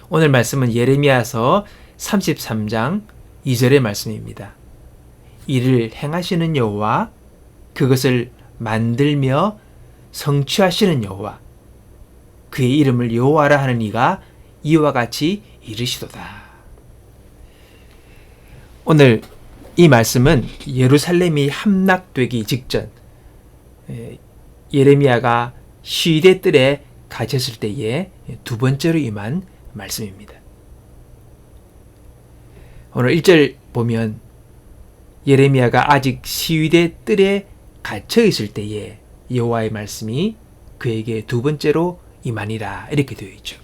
오늘 말씀은 예레미야서 33장 2절의 말씀입니다. 이를 행하시는 여호와, 그것을 만들며 성취하시는 여호와, 그의 이름을 여호와라 하는 이가 이와 같이 이르시도다. 오늘 이 말씀은 예루살렘이 함락되기 직전, 예레미야가 시대 뜰에 갇혔을 때에 두 번째로 임한 말씀입니다. 오늘 1절 보면 예레미야가 아직 시위대 뜰에 갇혀 있을 때에 여호와의 말씀이 그에게 두 번째로 임하니라, 이렇게 되어 있죠.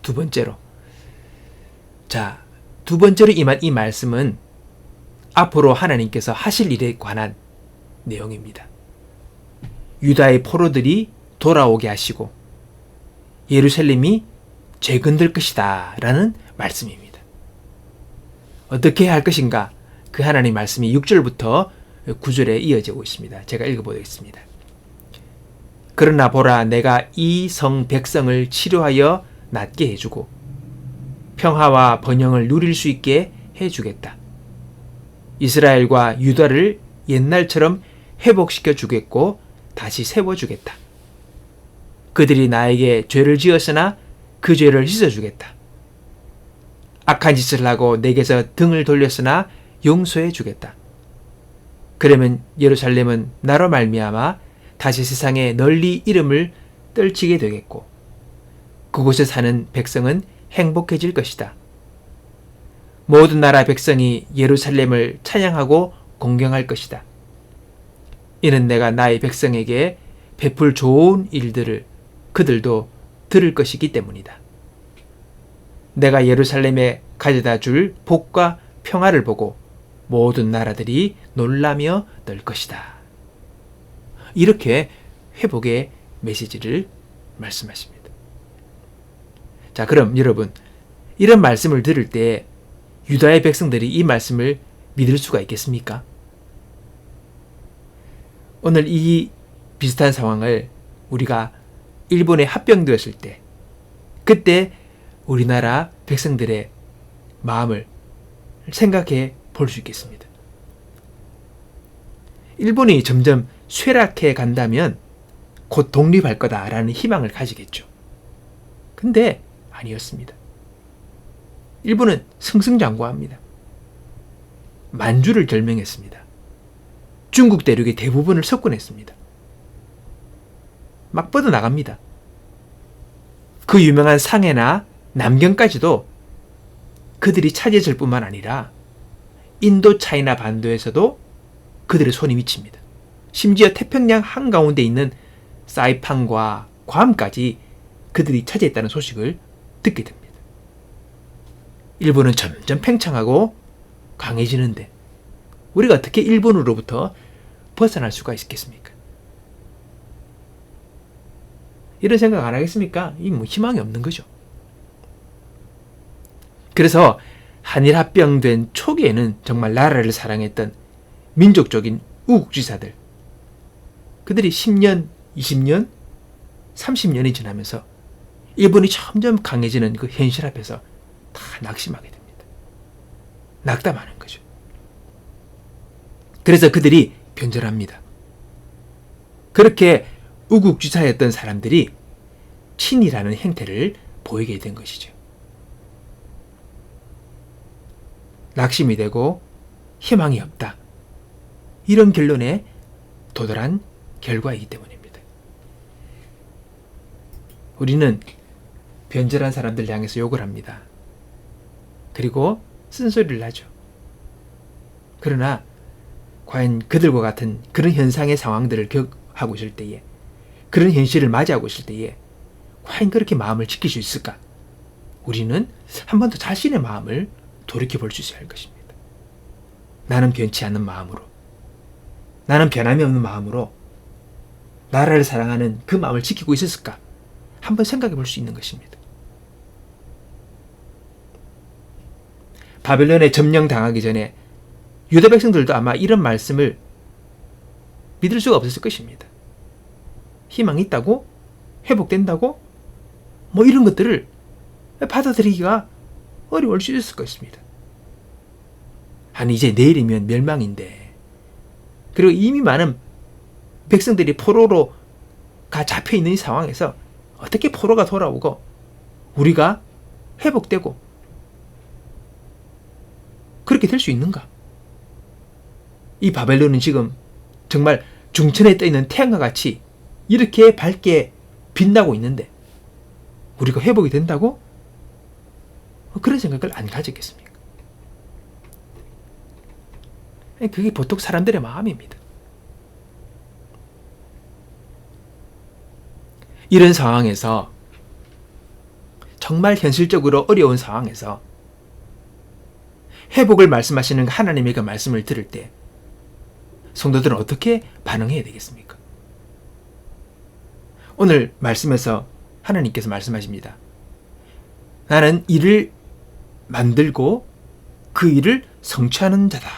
두 번째로. 자, 두 번째로 임한 이 말씀은 앞으로 하나님께서 하실 일에 관한 내용입니다. 유다의 포로들이 돌아오게 하시고 예루살렘이 재건될 것이다 라는 말씀입니다. 어떻게 할 것인가? 그 하나님 말씀이 6절부터 9절에 이어지고 있습니다. 제가 읽어보겠습니다. 그러나 보라, 내가 이 성 백성을 치료하여 낫게 해주고 평화와 번영을 누릴 수 있게 해주겠다. 이스라엘과 유다를 옛날처럼 회복시켜 주겠고 다시 세워주겠다. 그들이 나에게 죄를 지었으나 그 죄를 씻어주겠다. 악한 짓을 하고 내게서 등을 돌렸으나 용서해 주겠다. 그러면 예루살렘은 나로 말미암아 다시 세상에 널리 이름을 떨치게 되겠고 그곳에 사는 백성은 행복해질 것이다. 모든 나라 백성이 예루살렘을 찬양하고 공경할 것이다. 이는 내가 나의 백성에게 베풀 좋은 일들을 그들도 들을 것이기 때문이다. 내가 예루살렘에 가져다 줄 복과 평화를 보고 모든 나라들이 놀라며 널 것이다. 이렇게 회복의 메시지를 말씀하십니다. 자, 그럼 여러분, 이런 말씀을 들을 때 유다의 백성들이 이 말씀을 믿을 수가 있겠습니까? 오늘 이 비슷한 상황을 우리가 일본에 합병되었을 때, 그때 우리나라 백성들의 마음을 생각해 볼 수 있겠습니다. 일본이 점점 쇠락해 간다면 곧 독립할 거다라는 희망을 가지겠죠. 근데 아니었습니다. 일본은 승승장구합니다. 만주를 결명했습니다. 중국 대륙의 대부분을 석권했습니다. 막 뻗어나갑니다. 그 유명한 상해나 남경까지도 그들이 차지했을 뿐만 아니라 인도 차이나 반도에서도 그들의 손이 미칩니다. 심지어 태평양 한가운데 있는 사이판과 괌까지 그들이 차지했다는 소식을 듣게 됩니다. 일본은 점점 팽창하고 강해지는데 우리가 어떻게 일본으로부터 벗어날 수가 있겠습니까? 이런 생각 안 하겠습니까? 이 뭐 희망이 없는 거죠. 그래서 한일 합병된 초기에는 정말 나라를 사랑했던 민족적인 우국지사들, 그들이 10년, 20년, 30년이 지나면서 일본이 점점 강해지는 그 현실 앞에서 다 낙심하게 됩니다. 낙담하는 거죠. 그래서 그들이 변절합니다. 그렇게 우국지사였던 사람들이 친이라는 행태를 보이게 된 것이죠. 낙심이 되고 희망이 없다. 이런 결론에 도달한 결과이기 때문입니다. 우리는 변절한 사람들 향해서 욕을 합니다. 그리고 쓴소리를 하죠. 그러나 과연 그들과 같은 그런 현상의 상황들을 겪하고 있을 때에, 그런 현실을 맞이하고 있을 때에 과연 그렇게 마음을 지킬 수 있을까? 우리는 한 번 더 자신의 마음을 돌이켜볼 수 있어야 할 것입니다. 나는 변치 않는 마음으로, 나는 변함이 없는 마음으로 나라를 사랑하는 그 마음을 지키고 있었을까? 한번 생각해 볼 수 있는 것입니다. 바벨론에 점령당하기 전에 유다 백성들도 아마 이런 말씀을 믿을 수가 없었을 것입니다. 희망이 있다고? 회복된다고? 뭐 이런 것들을 받아들이기가 어려울 수 있을 것입니다. 아니 이제 내일이면 멸망인데, 그리고 이미 많은 백성들이 포로로가 잡혀있는 이 상황에서 어떻게 포로가 돌아오고 우리가 회복되고 그렇게 될 수 있는가? 이 바벨론은 지금 정말 중천에 떠있는 태양과 같이 이렇게 밝게 빛나고 있는데 우리가 회복이 된다고? 그런 생각을 안 가졌겠습니까? 그게 보통 사람들의 마음입니다. 이런 상황에서, 정말 현실적으로 어려운 상황에서 회복을 말씀하시는 하나님의 그 말씀을 들을 때 성도들은 어떻게 반응해야 되겠습니까? 오늘 말씀에서 하나님께서 말씀하십니다. 나는 일을 만들고 그 일을 성취하는 자다.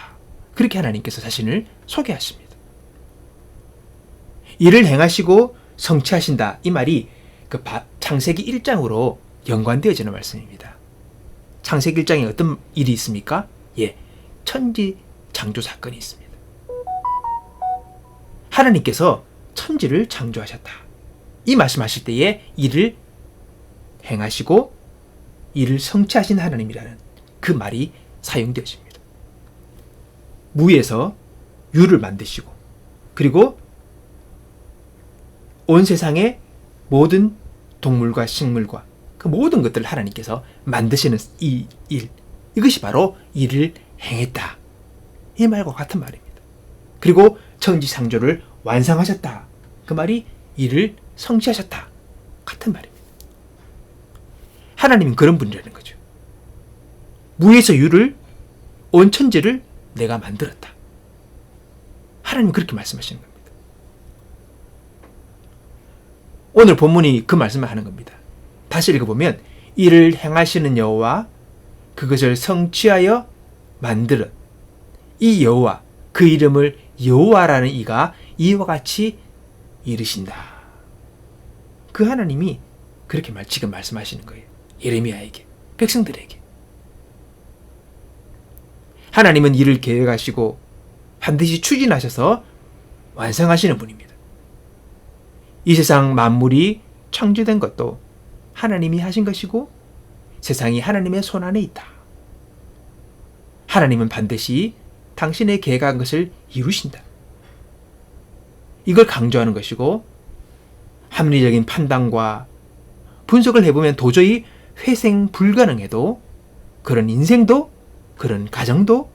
그렇게 하나님께서 자신을 소개하십니다. 일을 행하시고 성취하신다. 이 말이 그 창세기 1장으로 연관되어지는 말씀입니다. 창세기 1장에 어떤 일이 있습니까? 예, 천지 창조 사건이 있습니다. 하나님께서 천지를 창조하셨다. 이 말씀하실 때에 일을 행하시고 일을 성취하신 하나님이라는 그 말이 사용되어집니다. 무에서 유를 만드시고, 그리고 온 세상의 모든 동물과 식물과 그 모든 것들을 하나님께서 만드시는 이 일, 이것이 바로 일을 행했다. 이 말과 같은 말입니다. 그리고 천지창조를 완성하셨다. 그 말이 일을 성취하셨다. 같은 말입니다. 하나님은 그런 분이라는 거죠. 무에서 유를, 온 천지를 내가 만들었다. 하나님은 그렇게 말씀하시는 겁니다. 오늘 본문이 그 말씀을 하는 겁니다. 다시 읽어보면 이를 행하시는 여호와, 그것을 성취하여 만들은 이 여호와, 그 이름을 여호와라는 이가 이와 같이 이르신다. 그 하나님이 그렇게 지금 말씀하시는 거예요. 예레미야에게, 백성들에게. 하나님은 일을 계획하시고 반드시 추진하셔서 완성하시는 분입니다. 이 세상 만물이 창조된 것도 하나님이 하신 것이고 세상이 하나님의 손 안에 있다. 하나님은 반드시 당신의 계획한 것을 이루신다. 이걸 강조하는 것이고, 합리적인 판단과 분석을 해보면 도저히 회생 불가능해도 그런 인생도, 그런 가정도,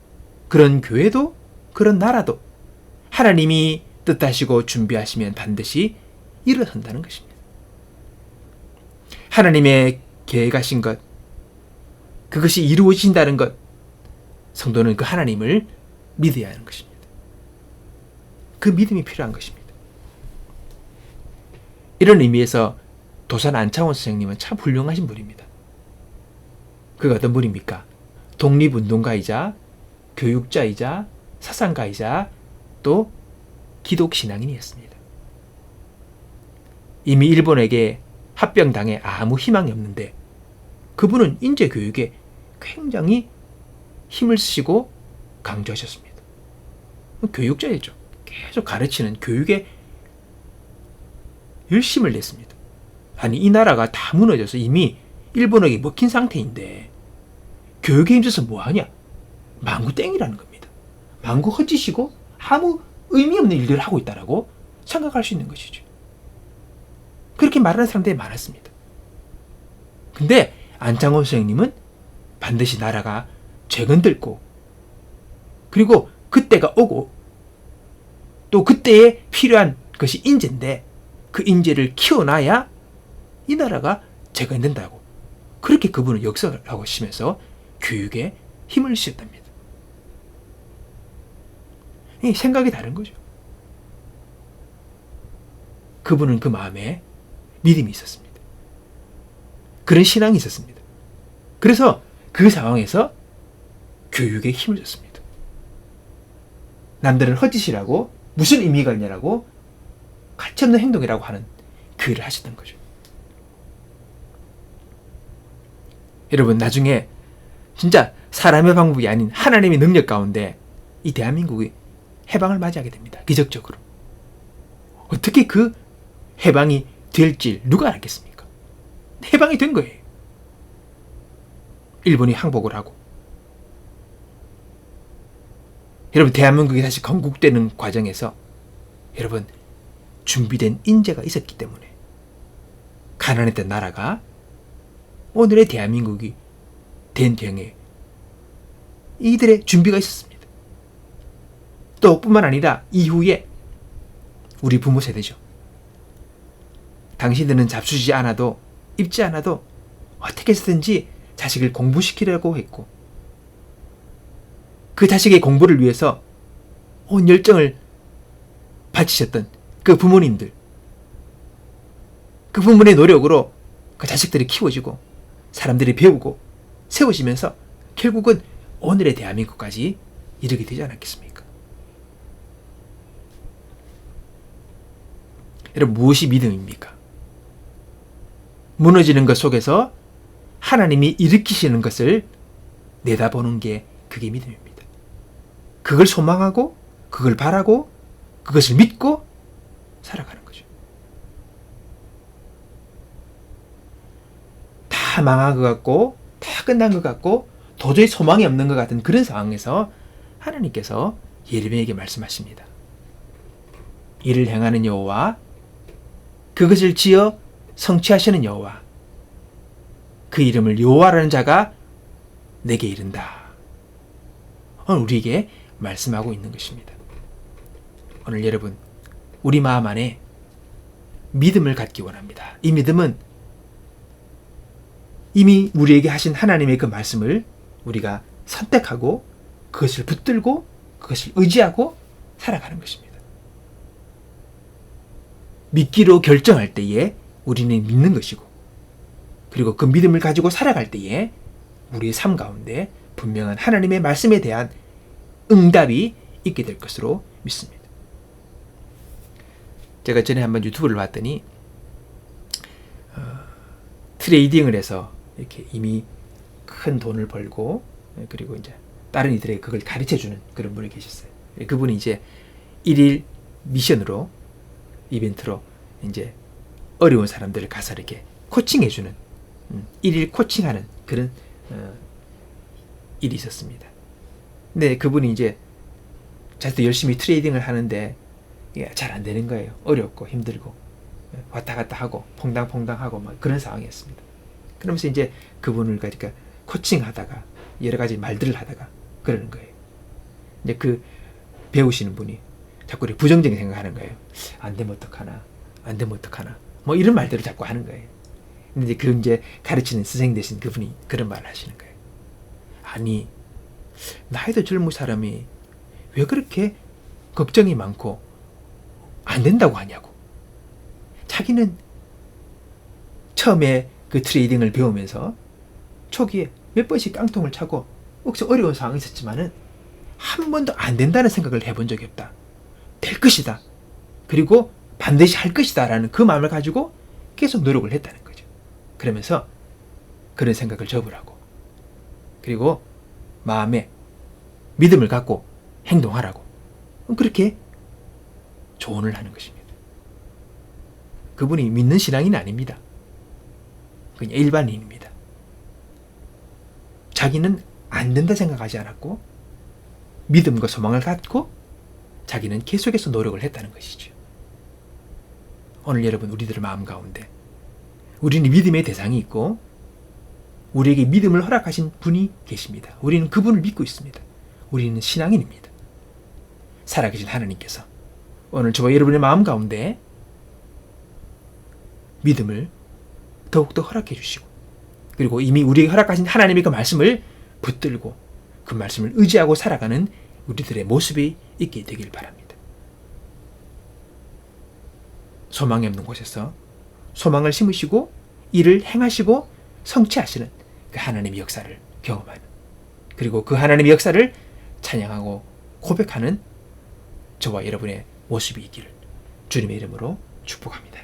그런 교회도, 그런 나라도 하나님이 뜻하시고 준비하시면 반드시 일어선다는 것입니다. 하나님의 계획하신 것, 그것이 이루어진다는 것, 성도는 그 하나님을 믿어야 하는 것입니다. 그 믿음이 필요한 것입니다. 이런 의미에서 도산 안창호 선생님은 참 훌륭하신 분입니다. 그가 어떤 분입니까? 독립운동가이자 교육자이자 사상가이자 또 기독신앙인이었습니다. 이미 일본에게 합병당해 아무 희망이 없는데 그분은 인재교육에 굉장히 힘을 쓰시고 강조하셨습니다. 교육자이죠. 계속 가르치는 교육에 열심을 냈습니다. 아니, 이 나라가 다 무너져서 이미 일본에게 먹힌 상태인데 교육에 힘써서 뭐하냐? 망구 땡이라는 겁니다. 망구 헛짓이고 아무 의미 없는 일들을 하고 있다라고 생각할 수 있는 것이죠. 그렇게 말하는 사람들이 많았습니다. 근데 안창호 선생님은 반드시 나라가 재건들고, 그리고 그때가 오고, 또 그때에 필요한 것이 인재인데 그 인재를 키워놔야 이 나라가 재건된다고, 그렇게 그분은 역사를 하고 시면서 교육에 힘을 쓰셨답니다. 생각이 다른 거죠. 그분은 그 마음에 믿음이 있었습니다. 그런 신앙이 있었습니다. 그래서 그 상황에서 교육에 힘을 줬습니다. 남들은 헛짓이라고, 무슨 의미가 있냐라고, 가치없는 행동이라고 하는 그 일을 하셨던 거죠. 여러분, 나중에 진짜 사람의 방법이 아닌 하나님의 능력 가운데 이 대한민국이 해방을 맞이하게 됩니다. 기적적으로. 어떻게 그 해방이 될지 누가 알겠습니까? 해방이 된 거예요. 일본이 항복을 하고. 여러분, 대한민국이 다시 건국되는 과정에서 여러분, 준비된 인재가 있었기 때문에 가난했던 나라가 오늘의 대한민국이 된 경에 이들의 준비가 있었습니다. 또 뿐만 아니라 이후에 우리 부모 세대죠. 당신들은 잡수지 않아도 입지 않아도 어떻게 해서든지 자식을 공부시키려고 했고 그 자식의 공부를 위해서 온 열정을 바치셨던 그 부모님들, 그 부모의 노력으로 그 자식들이 키워지고 사람들이 배우고 세워지면서 결국은 오늘의 대한민국까지 이르게 되지 않았겠습니까? 여러분, 무엇이 믿음입니까? 무너지는 것 속에서 하나님이 일으키시는 것을 내다보는 게 그게 믿음입니다. 그걸 소망하고 그걸 바라고 그것을 믿고 살아가는 거죠. 다 망한 것 같고 다 끝난 것 같고 도저히 소망이 없는 것 같은 그런 상황에서 하나님께서 예레미야에게 말씀하십니다. 이를 행하는 여호와, 그것을 지어 성취하시는 여호와, 그 이름을 여호와라는 자가 내게 이른다. 오늘 우리에게 말씀하고 있는 것입니다. 오늘 여러분, 우리 마음 안에 믿음을 갖기 원합니다. 이 믿음은 이미 우리에게 하신 하나님의 그 말씀을 우리가 선택하고 그것을 붙들고 그것을 의지하고 살아가는 것입니다. 믿기로 결정할 때에 우리는 믿는 것이고, 그리고 그 믿음을 가지고 살아갈 때에 우리의 삶 가운데 분명한 하나님의 말씀에 대한 응답이 있게 될 것으로 믿습니다. 제가 전에 한번 유튜브를 봤더니 트레이딩을 해서 이렇게 이미 큰 돈을 벌고, 그리고 이제 다른 이들에게 그걸 가르쳐주는 그런 분이 계셨어요. 그분이 이제 1일 미션으로, 이벤트로 이제 어려운 사람들을 가서 이렇게 코칭해주는, 1일 코칭하는 그런 일이 있었습니다. 근데 그분이 이제 자기도 열심히 트레이딩을 하는데 잘 안 되는 거예요. 어렵고 힘들고 왔다 갔다 하고 퐁당퐁당하고 막 그런 상황이었습니다. 그러면서 이제 그분을 그러니까 코칭하다가 여러 가지 말들을 하다가 그러는 거예요. 이제 그 배우시는 분이 자꾸 부정적인 생각하는 거예요. 안 되면 어떡하나, 안 되면 어떡하나, 뭐 이런 말들을 자꾸 하는 거예요. 근데 그 이제 가르치는 선생님 되신 그분이 그런 말을 하시는 거예요. 아니, 나이도 젊은 사람이 왜 그렇게 걱정이 많고 안 된다고 하냐고. 자기는 처음에 그 트레이딩을 배우면서 초기에 몇 번씩 깡통을 차고 혹시 어려운 상황이 있었지만은 한 번도 안 된다는 생각을 해본 적이 없다. 될 것이다. 그리고 반드시 할 것이다 라는 그 마음을 가지고 계속 노력을 했다는 거죠. 그러면서 그런 생각을 접으라고, 그리고 마음에 믿음을 갖고 행동하라고, 그렇게 조언을 하는 것입니다. 그분이 믿는 신앙인은 아닙니다. 그냥 일반인입니다. 자기는 안 된다 생각하지 않았고 믿음과 소망을 갖고 자기는 계속해서 노력을 했다는 것이죠. 오늘 여러분, 우리들의 마음 가운데 우리는 믿음의 대상이 있고 우리에게 믿음을 허락하신 분이 계십니다. 우리는 그분을 믿고 있습니다. 우리는 신앙인입니다. 살아계신 하나님께서 오늘 저와 여러분의 마음 가운데 믿음을 더욱더 허락해 주시고, 그리고 이미 우리에게 허락하신 하나님의 그 말씀을 붙들고 그 말씀을 의지하고 살아가는 우리들의 모습이 있게 되길 바랍니다. 소망이 없는 곳에서 소망을 심으시고 이를 행하시고 성취하시는 그 하나님의 역사를 경험하는, 그리고 그 하나님의 역사를 찬양하고 고백하는 저와 여러분의 모습이 있기를 주님의 이름으로 축복합니다.